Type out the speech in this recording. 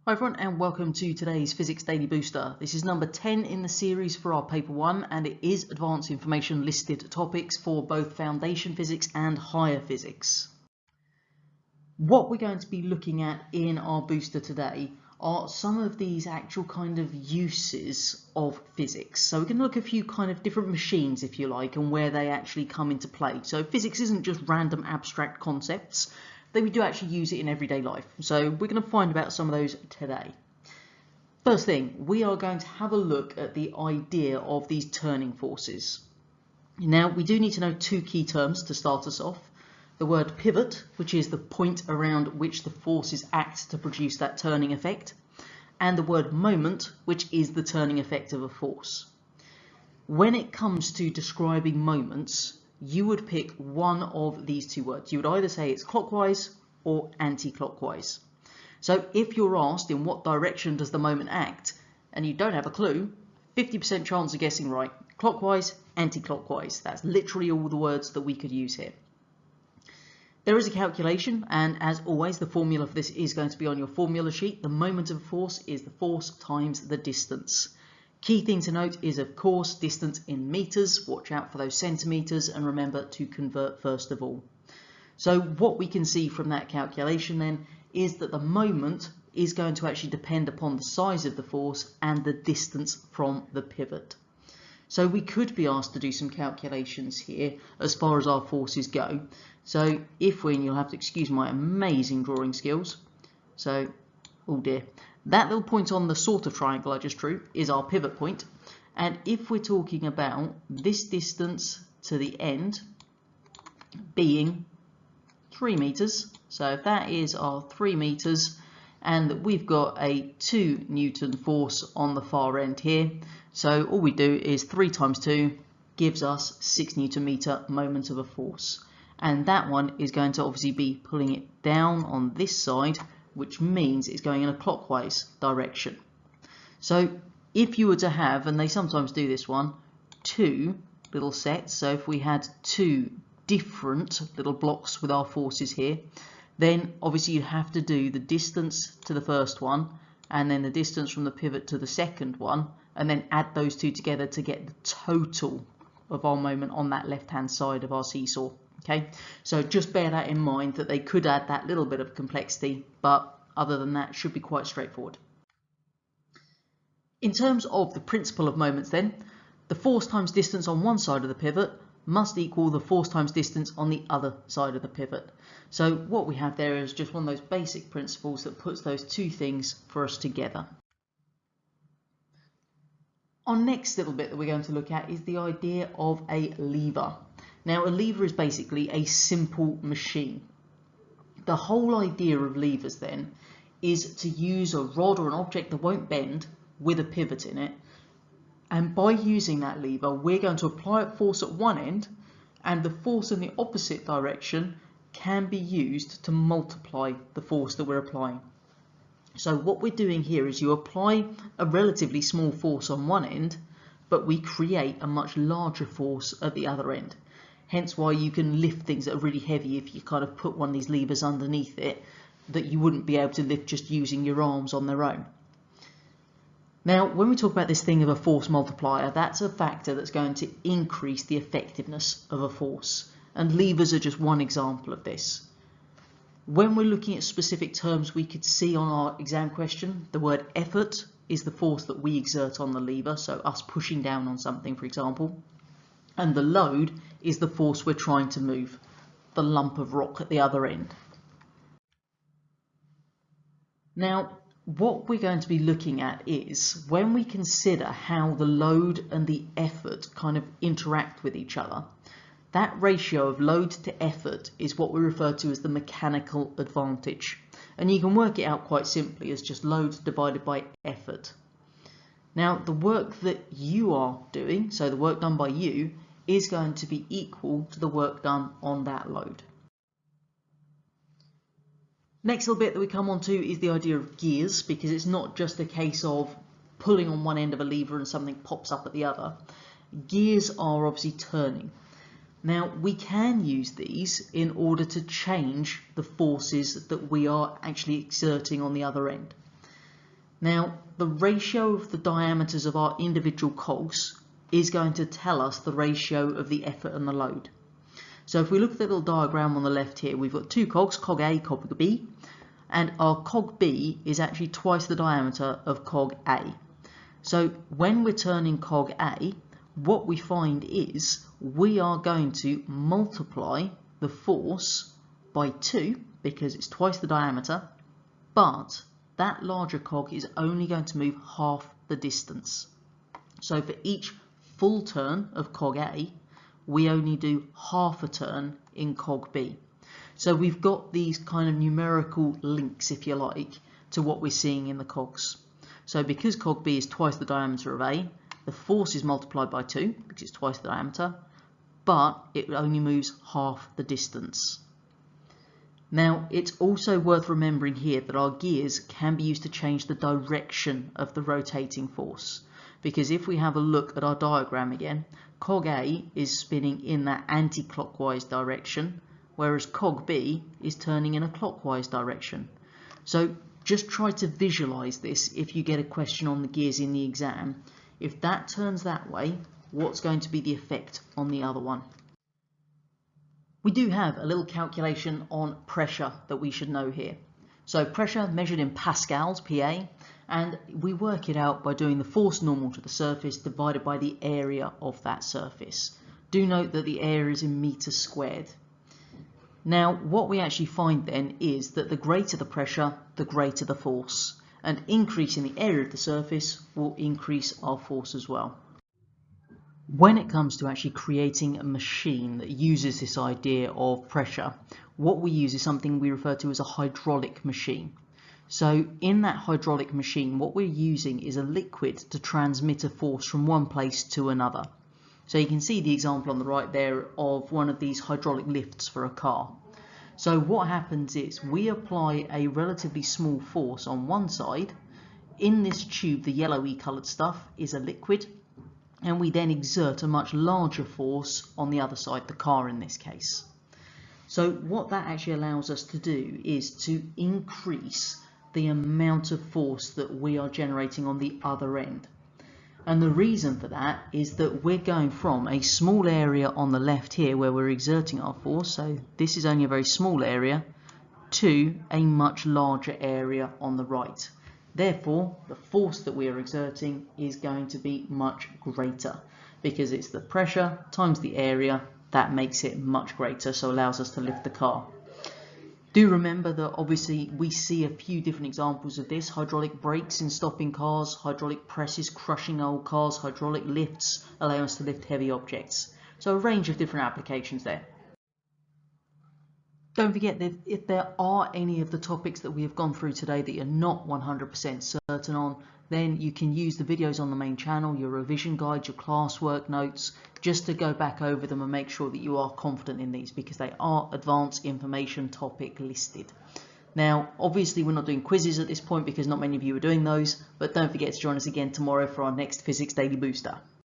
Hi everyone and welcome to today's Physics Daily Booster. This is number 10 in the series for our paper 1 and it is advanced information listed topics for both foundation physics and higher physics. What we're going to be looking at in our booster today are some of these actual kind of uses of physics. So we're going to look at a few kind of different machines, if you like, and where they actually come into play. So physics isn't just random abstract concepts. We do actually use it in everyday life. So we're going to find about some of those today. First thing, we are going to have a look at the idea of these turning forces. Now, we do need to know two key terms to start us off. The word pivot, which is the point around which the forces act to produce that turning effect, and the word moment, which is the turning effect of a force. When it comes to describing moments, you would pick one of these two words. You would either say it's clockwise or anti-clockwise. So if you're asked in what direction does the moment act and you don't have a clue, 50% chance of guessing right. Clockwise, anti-clockwise. That's literally all the words that we could use here. There is a calculation, and as always the formula for this is going to be on your formula sheet. The moment of a force is the force times the distance. Key thing to note is, of course, distance in meters. Watch out for those centimeters and remember to convert first of all. So what we can see from that calculation then is that the moment is going to actually depend upon the size of the force and the distance from the pivot. So we could be asked to do some calculations here as far as our forces go. So if we, and you'll have to excuse my amazing drawing skills. So, oh dear. That little point on the sort of triangle I just drew is our pivot point. And if we're talking about this distance to the end being 3 meters, so if that is our 3 meters, and we've got a 2 Newton force on the far end here, so all we do is 3 times 2 gives us 6 Newton meter moment of a force. And that one is going to obviously be pulling it down on this side, which means it's going in a clockwise direction. So if you were to have, and they sometimes do this one, two little sets, so if we had two different little blocks with our forces here, then obviously you have to do the distance to the first one and then the distance from the pivot to the second one, and then add those two together to get the total of our moment on that left hand side of our seesaw. Okay, so just bear that in mind, that they could add that little bit of complexity, but other than that, should be quite straightforward. In terms of the principle of moments then, the force times distance on one side of the pivot must equal the force times distance on the other side of the pivot. So what we have there is just one of those basic principles that puts those two things for us together. Our next little bit that we're going to look at is the idea of a lever. Now, a lever is basically a simple machine. The whole idea of levers then is to use a rod or an object that won't bend with a pivot in it. And by using that lever, we're going to apply a force at one end, and the force in the opposite direction can be used to multiply the force that we're applying. So what we're doing here is you apply a relatively small force on one end, but we create a much larger force at the other end. Hence why you can lift things that are really heavy if you kind of put one of these levers underneath it that you wouldn't be able to lift just using your arms on their own. Now, when we talk about this thing of a force multiplier, that's a factor that's going to increase the effectiveness of a force. And levers are just one example of this. When we're looking at specific terms we could see on our exam question, the word effort is the force that we exert on the lever, so us pushing down on something, for example. And the load is the force we're trying to move, the lump of rock at the other end. Now, what we're going to be looking at is when we consider how the load and the effort kind of interact with each other, that ratio of load to effort is what we refer to as the mechanical advantage. And you can work it out quite simply as just load divided by effort. Now, the work that you are doing, so the work done by you, is going to be equal to the work done on that load. Next little bit that we come on to is the idea of gears, because it's not just a case of pulling on one end of a lever and something pops up at the other. Gears are obviously turning. Now, we can use these in order to change the forces that we are actually exerting on the other end. Now, the ratio of the diameters of our individual cogs is going to tell us the ratio of the effort and the load. So if we look at the little diagram on the left here, we've got two cogs, cog A, cog B, and our cog B is actually twice the diameter of cog A. So when we're turning cog A, what we find is we are going to multiply the force by 2 because it's twice the diameter, but that larger cog is only going to move half the distance. So for each full turn of cog A, we only do half a turn in cog B. So we've got these kind of numerical links, if you like, to what we're seeing in the cogs. So because cog B is twice the diameter of A, the force is multiplied by 2 because it's twice the diameter, but it only moves half the distance. Now, it's also worth remembering here that our gears can be used to change the direction of the rotating force. Because if we have a look at our diagram again, cog A is spinning in that anti-clockwise direction, whereas cog B is turning in a clockwise direction. So just try to visualize this if you get a question on the gears in the exam. If that turns that way, what's going to be the effect on the other one? We do have a little calculation on pressure that we should know here. So pressure measured in pascals, PA, and we work it out by doing the force normal to the surface divided by the area of that surface. Do note that the area is in meters squared. Now, what we actually find then is that the greater the pressure, the greater the force, and increasing the area of the surface will increase our force as well. When it comes to actually creating a machine that uses this idea of pressure, what we use is something we refer to as a hydraulic machine. So in that hydraulic machine, what we're using is a liquid to transmit a force from one place to another. So you can see the example on the right there of one of these hydraulic lifts for a car. So what happens is we apply a relatively small force on one side. In this tube, the yellowy coloured stuff is a liquid, and we then exert a much larger force on the other side, the car in this case. So what that actually allows us to do is to increase the amount of force that we are generating on the other end. And the reason for that is that we're going from a small area on the left here where we're exerting our force, so this is only a very small area, to a much larger area on the right. Therefore, the force that we are exerting is going to be much greater because it's the pressure times the area that makes it much greater, so allows us to lift the car. Do remember that obviously we see a few different examples of this: hydraulic brakes in stopping cars, hydraulic presses crushing old cars, hydraulic lifts allow us to lift heavy objects. So a range of different applications there. Don't forget that if there are any of the topics that we have gone through today that you're not 100% certain on, then you can use the videos on the main channel, your revision guide, your classwork notes, just to go back over them and make sure that you are confident in these, because they are advanced information topic listed. Now, obviously we're not doing quizzes at this point because not many of you are doing those, but don't forget to join us again tomorrow for our next Physics Daily Booster.